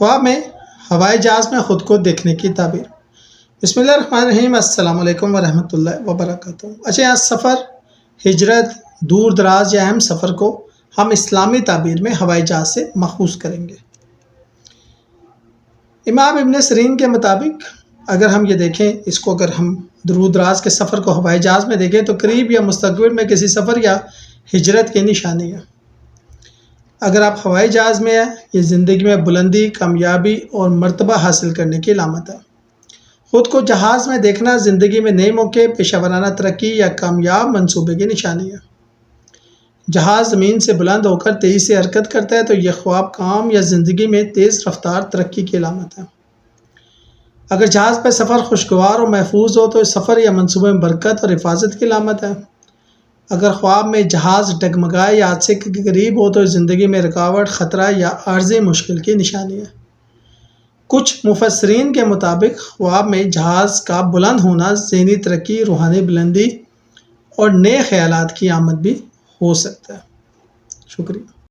ख्वाब में हवाई जहाज़ में ख़ुद को देखने की ताबीर। बिस्मिल्लाहिर्रहमानिर्रहीम। अस्सलाम वालेकुम वरहमतुल्लाहि वबरकातुहू। अच्छा, आज सफ़र, हिजरत, दूर दराज या अहम सफ़र को हम इस्लामी ताबीर में हवाई जहाज़ से मखूज़ करेंगे। इमाम इब्न सिरीन के मुताबिक अगर हम ये देखें, इसको अगर हम दूर दराज के सफ़र को हवाई जहाज़ में देखें तो करीब या मुस्तक़बिल में किसी सफ़र या हिजरत की निशानी है। अगर आप हवाई जहाज़ में हैं, ये ज़िंदगी में बुलंदी, कामयाबी और मर्तबा हासिल करने की अलामत है। ख़ुद को जहाज़ में देखना ज़िंदगी में नए मौके, पेशेवराना तरक्की या कामयाब मंसूबे की निशानी है। जहाज़ ज़मीन से बुलंद होकर तेज़ी से हरकत करता है तो यह ख्वाब काम या ज़िंदगी में तेज़ रफ्तार तरक्की की अलामत है। अगर जहाज़ पर सफ़र खुशगवार और महफूज हो तो इस सफ़र या मंसूबे में बरकत और हिफाजत की अलामत है। अगर ख्वाब में जहाज़ डगमगाए या हादसे के करीब हो तो ज़िंदगी में रुकावट, ख़तरा या आर्ज़ी मुश्किल की निशानी है। कुछ मुफस्सिरीन के मुताबिक ख्वाब में जहाज़ का बुलंद होना ज़हनी तरक्की, रूहानी बुलंदी और नए ख़यालात की आमद भी हो सकता है। शुक्रिया।